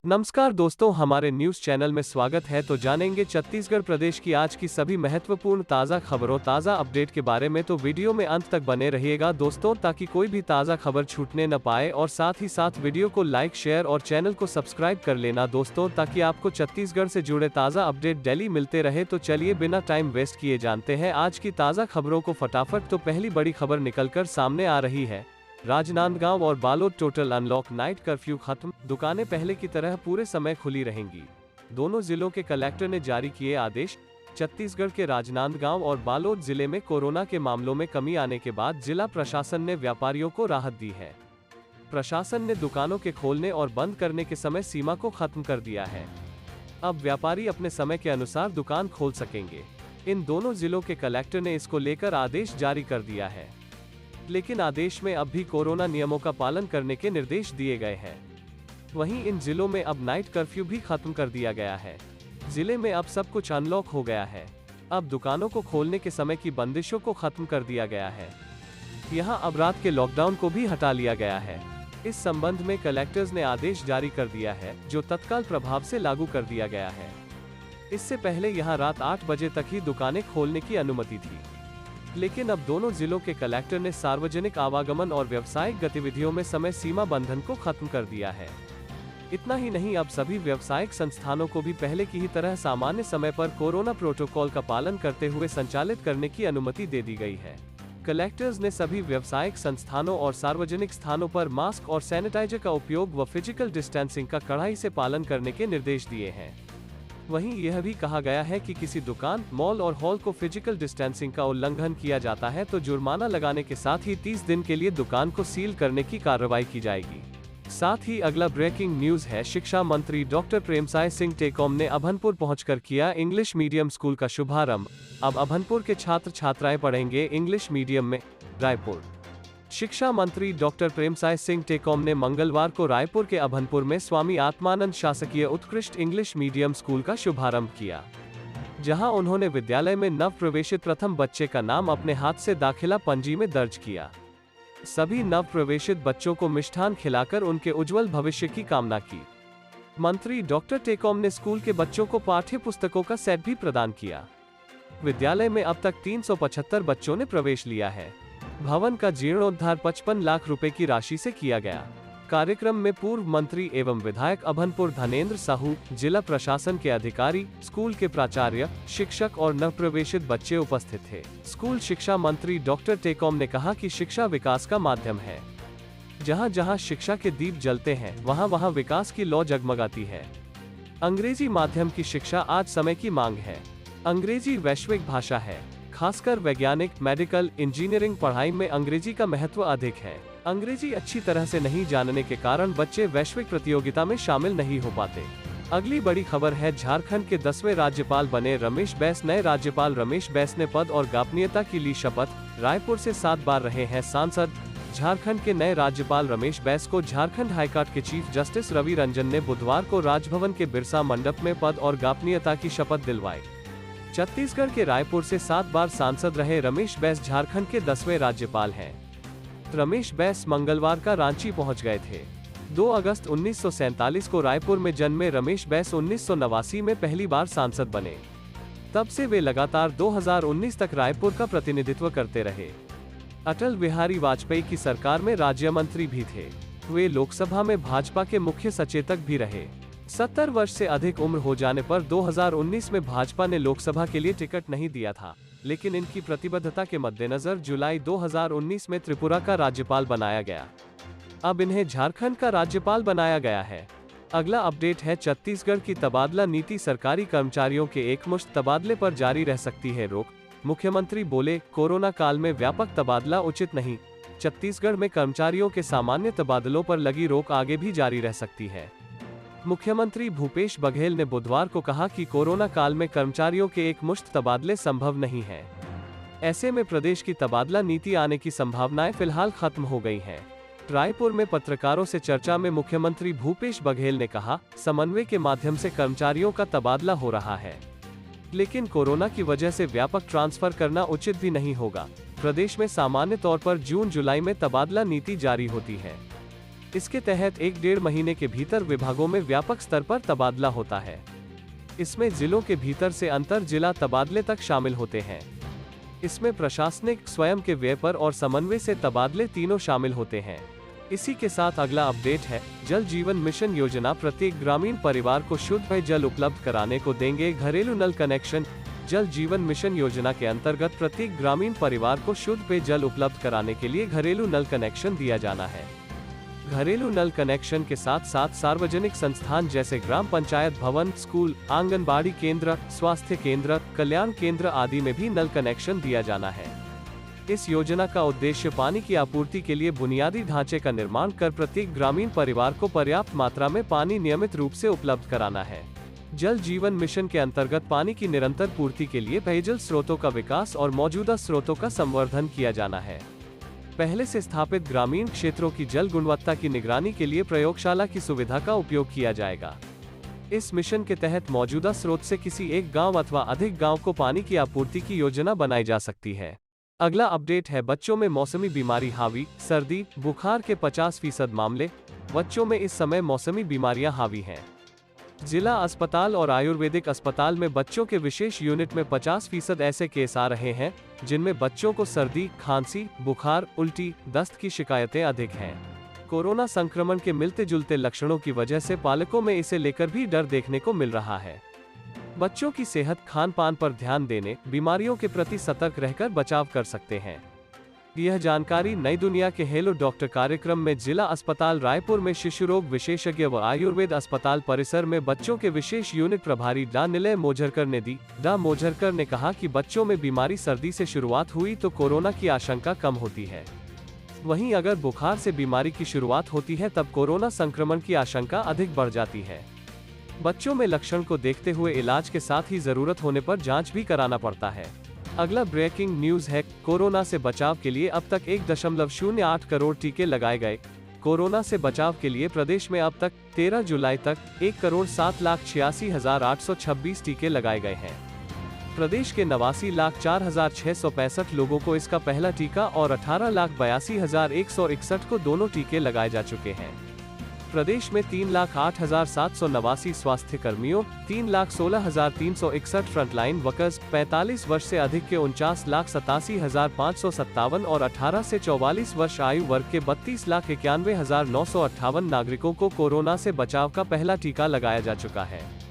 नमस्कार दोस्तों, हमारे न्यूज चैनल में स्वागत है। तो जानेंगे छत्तीसगढ़ प्रदेश की आज की सभी महत्वपूर्ण ताज़ा खबरों, ताज़ा अपडेट के बारे में। तो वीडियो में अंत तक बने रहिएगा दोस्तों, ताकि कोई भी ताज़ा खबर छूटने न पाए। और साथ ही साथ वीडियो को लाइक, शेयर और चैनल को सब्सक्राइब कर लेना दोस्तों, ताकि आपको छत्तीसगढ़ से जुड़े ताज़ा अपडेट डेली मिलते रहे। तो चलिए बिना टाइम वेस्ट किए जानते हैं आज की ताज़ा खबरों को फटाफट। तो पहली बड़ी खबर निकलकर सामने आ रही है। राजनांदगांव और Balod total unlock, night curfew खत्म, दुकानें पहले की तरह पूरे समय खुली रहेंगी। दोनों जिलों के कलेक्टर ने जारी किए आदेश। छत्तीसगढ़ के राजनांदगांव और बालोद जिले में कोरोना के मामलों में कमी आने के बाद जिला प्रशासन ने व्यापारियों को राहत दी है। प्रशासन ने दुकानों के खोलने और बंद करने के समय सीमा को खत्म कर दिया है। अब व्यापारी अपने समय के अनुसार दुकान खोल सकेंगे। इन दोनों जिलों के कलेक्टर ने इसको लेकर आदेश जारी कर दिया है, लेकिन आदेश में अब भी कोरोना नियमों का पालन करने के निर्देश दिए गए हैं। वहीं इन जिलों में अब नाइट कर्फ्यू भी खत्म कर दिया गया है। जिले में अब सब कुछ अनलॉक हो गया है। अब दुकानों को खोलने के समय की बंदिशों को खत्म कर दिया गया है। यहां अब रात के लॉकडाउन को भी हटा लिया गया है। इस संबंध में कलेक्टर्स ने आदेश जारी कर दिया है, जो तत्काल प्रभाव से लागू कर दिया गया है। इससे पहले यहां रात 8 बजे तक ही दुकानें खोलने की अनुमति थी, लेकिन अब दोनों जिलों के कलेक्टर ने सार्वजनिक आवागमन और व्यावसायिक गतिविधियों में समय सीमा बंधन को खत्म कर दिया है। इतना ही नहीं, अब सभी व्यावसायिक संस्थानों को भी पहले की ही तरह सामान्य समय पर कोरोना प्रोटोकॉल का पालन करते हुए संचालित करने की अनुमति दे दी गई है। कलेक्टर्स ने सभी व्यावसायिक संस्थानों और सार्वजनिक स्थानों पर मास्क और सैनिटाइजर का उपयोग व फिजिकल डिस्टेंसिंग का कड़ाई से पालन करने के निर्देश दिए हैं। वहीं यह भी कहा गया है कि किसी दुकान, मॉल और हॉल को फिजिकल डिस्टेंसिंग का उल्लंघन किया जाता है तो जुर्माना लगाने के साथ ही 30 दिन के लिए दुकान को सील करने की कार्रवाई की जाएगी। साथ ही अगला ब्रेकिंग न्यूज है। शिक्षा मंत्री डॉक्टर प्रेमसाय सिंह टेकॉम ने अभनपुर पहुंचकर किया इंग्लिश मीडियम स्कूल का शुभारंभ। अब अभनपुर के छात्र छात्राएं पढ़ेंगे इंग्लिश मीडियम में। रायपुर। शिक्षा मंत्री डॉक्टर प्रेमसाय सिंह टेकॉम ने मंगलवार को रायपुर के अभनपुर में स्वामी आत्मानंद शासकीय उत्कृष्ट इंग्लिश मीडियम स्कूल का शुभारंभ किया, जहां उन्होंने विद्यालय में नव प्रवेशित प्रथम बच्चे का नाम अपने हाथ से दाखिला पंजी में दर्ज किया। सभी नव प्रवेशित बच्चों को मिष्ठान खिलाकर उनके उज्जवल भविष्य की कामना की। मंत्री डॉक्टर टेकॉम ने स्कूल के बच्चों को पाठ्य पुस्तकों का सेट भी प्रदान किया। विद्यालय में अब तक 375 बच्चों ने प्रवेश लिया है। भवन का जीर्णोद्धार 55 लाख रुपए की राशि से किया गया। कार्यक्रम में पूर्व मंत्री एवं विधायक अभनपुर धनेंद्र साहू, जिला प्रशासन के अधिकारी, स्कूल के प्राचार्य, शिक्षक और नवप्रवेशित बच्चे उपस्थित थे। स्कूल शिक्षा मंत्री डॉक्टर टेकॉम ने कहा कि शिक्षा विकास का माध्यम है। जहां जहां शिक्षा के दीप जलते हैं, वहां वहां विकास की लौ जगमगाती है। अंग्रेजी माध्यम की शिक्षा आज समय की मांग है। अंग्रेजी वैश्विक भाषा है। खासकर वैज्ञानिक, मेडिकल, इंजीनियरिंग पढ़ाई में अंग्रेजी का महत्व अधिक है। अंग्रेजी अच्छी तरह से नहीं जानने के कारण बच्चे वैश्विक प्रतियोगिता में शामिल नहीं हो पाते। अगली बड़ी खबर है। झारखंड के 10वें राज्यपाल बने रमेश बैस। नए राज्यपाल रमेश बैस ने पद और गोपनीयता की ली शपथ। रायपुर से 7 बार रहे हैं सांसद। झारखंड के नए राज्यपाल रमेश बैस को झारखंड हाईकोर्ट के चीफ जस्टिस रवि रंजन ने बुधवार को राजभवन के बिरसा मंडप में पद और गोपनीयता की शपथ दिलवाई। छत्तीसगढ़ के रायपुर से 7 बार सांसद रहे रमेश बैस झारखंड के 10वें राज्यपाल हैं। रमेश बैस मंगलवार का रांची पहुंच गए थे। 2 अगस्त 1947 को रायपुर में जन्मे रमेश बैस 1989 में पहली बार सांसद बने। तब से वे लगातार 2019 तक रायपुर का प्रतिनिधित्व करते रहे। अटल बिहारी वाजपेयी की सरकार में राज्य मंत्री भी थे। वे लोकसभा में भाजपा के मुख्य सचेतक भी रहे। 70 वर्ष से अधिक उम्र हो जाने पर 2019 में भाजपा ने लोकसभा के लिए टिकट नहीं दिया था, लेकिन इनकी प्रतिबद्धता के मद्देनजर जुलाई 2019 में त्रिपुरा का राज्यपाल बनाया गया। अब इन्हें झारखंड का राज्यपाल बनाया गया है। अगला अपडेट है। छत्तीसगढ़ की तबादला नीति। सरकारी कर्मचारियों के एकमुश्त तबादले पर जारी रह सकती है रोक। मुख्यमंत्री बोले, कोरोना काल में व्यापक तबादला उचित नहीं। छत्तीसगढ़ में कर्मचारियों के सामान्य तबादलों पर लगी रोक आगे भी जारी रह सकती है। मुख्यमंत्री भूपेश बघेल ने बुधवार को कहा कि कोरोना काल में कर्मचारियों के एकमुश्त तबादले संभव नहीं है। ऐसे में प्रदेश की तबादला नीति आने की संभावनाएं फिलहाल खत्म हो गई हैं। रायपुर में पत्रकारों से चर्चा में मुख्यमंत्री भूपेश बघेल ने कहा, समन्वय के माध्यम से कर्मचारियों का तबादला हो रहा है, लेकिन कोरोना की वजह से व्यापक ट्रांसफर करना उचित भी नहीं होगा। प्रदेश में सामान्य तौर पर जून जुलाई में तबादला नीति जारी होती है। इसके तहत 1-1.5 महीने के भीतर विभागों में व्यापक स्तर पर तबादला होता है। इसमें जिलों के भीतर से अंतर जिला तबादले तक शामिल होते हैं। इसमें प्रशासनिक, स्वयं के व्यय पर और समन्वय से तबादले तीनों शामिल होते हैं। इसी के साथ अगला अपडेट है, जल जीवन मिशन योजना प्रत्येक ग्रामीण परिवार को शुद्ध पेय जल उपलब्ध कराने को देंगे घरेलू नल कनेक्शन। जल जीवन मिशन योजना के अंतर्गत प्रत्येक ग्रामीण परिवार को शुद्ध पेय जल उपलब्ध कराने के लिए घरेलू नल कनेक्शन दिया जाना है। घरेलू नल कनेक्शन के साथ साथ सार्वजनिक संस्थान जैसे ग्राम पंचायत भवन, स्कूल, आंगनबाड़ी केंद्र, स्वास्थ्य केंद्र, कल्याण केंद्र आदि में भी नल कनेक्शन दिया जाना है। इस योजना का उद्देश्य पानी की आपूर्ति के लिए बुनियादी ढांचे का निर्माण कर प्रत्येक ग्रामीण परिवार को पर्याप्त मात्रा में पानी नियमित रूप से उपलब्ध कराना है। जल जीवन मिशन के अंतर्गत पानी की निरंतर पूर्ति के लिए पेयजल स्रोतों का विकास और मौजूदा स्रोतों का संवर्धन किया जाना है। पहले से स्थापित ग्रामीण क्षेत्रों की जल गुणवत्ता की निगरानी के लिए प्रयोगशाला की सुविधा का उपयोग किया जाएगा। इस मिशन के तहत मौजूदा स्रोत से किसी एक गांव अथवा अधिक गांव को पानी की आपूर्ति की योजना बनाई जा सकती है। अगला अपडेट है, बच्चों में मौसमी बीमारी हावी, सर्दी, बुखार के 50% मामले। बच्चों में इस समय मौसमी बीमारियां हावी हैं। जिला अस्पताल और आयुर्वेदिक अस्पताल में बच्चों के विशेष यूनिट में 50% ऐसे केस आ रहे हैं जिनमें बच्चों को सर्दी, खांसी, बुखार, उल्टी, दस्त की शिकायतें अधिक हैं। कोरोना संक्रमण के मिलते जुलते लक्षणों की वजह से पालकों में इसे लेकर भी डर देखने को मिल रहा है। बच्चों की सेहत, खान पान पर ध्यान देने, बीमारियों के प्रति सतर्क रहकर बचाव कर सकते हैं। यह जानकारी नई दुनिया के हेलो डॉक्टर कार्यक्रम में जिला अस्पताल रायपुर में शिशु रोग विशेषज्ञ व आयुर्वेद अस्पताल परिसर में बच्चों के विशेष यूनिट प्रभारी डॉ निलय मोझरकर ने दी। डॉ मोझरकर ने कहा कि बच्चों में बीमारी सर्दी से शुरुआत हुई तो कोरोना की आशंका कम होती है। वहीं अगर बुखार से बीमारी की शुरुआत होती है तब कोरोना संक्रमण की आशंका अधिक बढ़ जाती है। बच्चों में लक्षण को देखते हुए इलाज के साथ ही जरूरत होने पर जांच भी कराना पड़ता है। अगला ब्रेकिंग न्यूज है, कोरोना से बचाव के लिए अब तक 1.08 करोड़ टीके लगाए गए। कोरोना से बचाव के लिए प्रदेश में अब तक 13 जुलाई तक 1,07,86,826 टीके लगाए गए हैं। प्रदेश के 89,04,665 लोगों को इसका पहला टीका और 18,82,161 को दोनों टीके लगाए जा चुके हैं। प्रदेश में 3,08,789 स्वास्थ्य कर्मियों, 3,16,361 फ्रंटलाइन वर्कर्स, 45 वर्ष से अधिक के 49,87,557 और 18 से 44 वर्ष आयु वर्ग के 32,91,958 नागरिकों को कोरोना से बचाव का पहला टीका लगाया जा चुका है।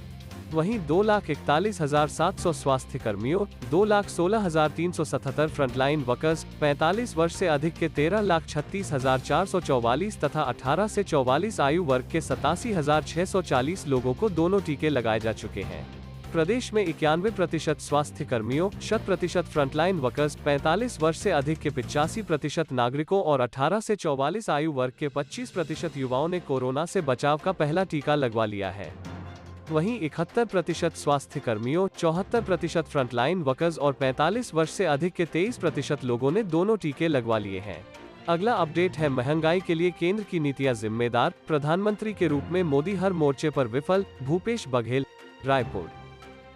वहीं 2,41,700 स्वास्थ्य कर्मियों, 2,16,377 फ्रंटलाइन वर्कर्स, 45 वर्ष से अधिक के 13,36,444 तथा 18 से 44 आयु वर्ग के 87,640 लोगों को दोनों टीके लगाए जा चुके हैं। प्रदेश में 91% स्वास्थ्य कर्मियों, 100% फ्रंटलाइन वर्कर्स, 45 वर्ष से अधिक के 85% नागरिकों और 18 से 44 आयु वर्ग के 25% युवाओं ने कोरोना से बचाव का पहला टीका लगवा लिया है। वहीं 71% स्वास्थ्य कर्मियों, 74% फ्रंटलाइन वर्कर्स और 45 वर्ष से अधिक के 23% लोगों ने दोनों टीके लगवा लिए हैं। अगला अपडेट है, महंगाई के लिए केंद्र की नीतियां जिम्मेदार, प्रधानमंत्री के रूप में मोदी हर मोर्चे पर विफल। भूपेश बघेल, रायपुर।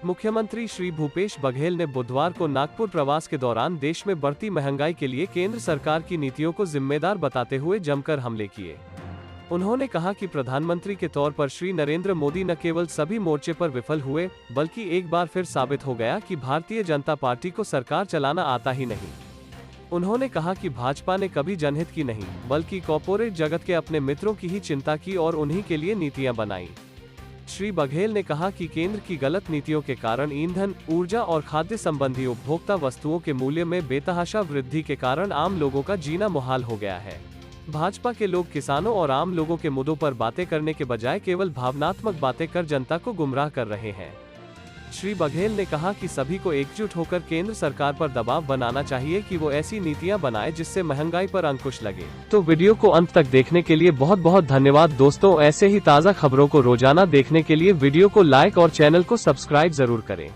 मुख्यमंत्री श्री भूपेश बघेल ने बुधवार को नागपुर प्रवास के दौरान देश में बढ़ती महंगाई के लिए केंद्र सरकार की नीतियों को जिम्मेदार बताते हुए जमकर हमले किए। उन्होंने कहा कि प्रधानमंत्री के तौर पर श्री नरेंद्र मोदी न केवल सभी मोर्चे पर विफल हुए, बल्कि एक बार फिर साबित हो गया कि भारतीय जनता पार्टी को सरकार चलाना आता ही नहीं। उन्होंने कहा कि भाजपा ने कभी जनहित की नहीं, बल्कि कॉर्पोरेट जगत के अपने मित्रों की ही चिंता की और उन्हीं के लिए नीतियां बनाई। श्री बघेल ने कहा कि केंद्र की गलत नीतियों के कारण ईंधन, ऊर्जा और खाद्य संबंधी उपभोक्ता वस्तुओं के मूल्य में बेतहाशा वृद्धि के कारण आम लोगों का जीना मुहाल हो गया है। भाजपा के लोग किसानों और आम लोगों के मुद्दों पर बातें करने के बजाय केवल भावनात्मक बातें कर जनता को गुमराह कर रहे हैं। श्री बघेल ने कहा कि सभी को एकजुट होकर केंद्र सरकार पर दबाव बनाना चाहिए कि वो ऐसी नीतियां बनाए जिससे महंगाई पर अंकुश लगे। तो वीडियो को अंत तक देखने के लिए बहुत बहुत धन्यवाद दोस्तों। ऐसे ही ताज़ा खबरों को रोजाना देखने के लिए वीडियो को लाइक और चैनल को सब्सक्राइब जरूर करें।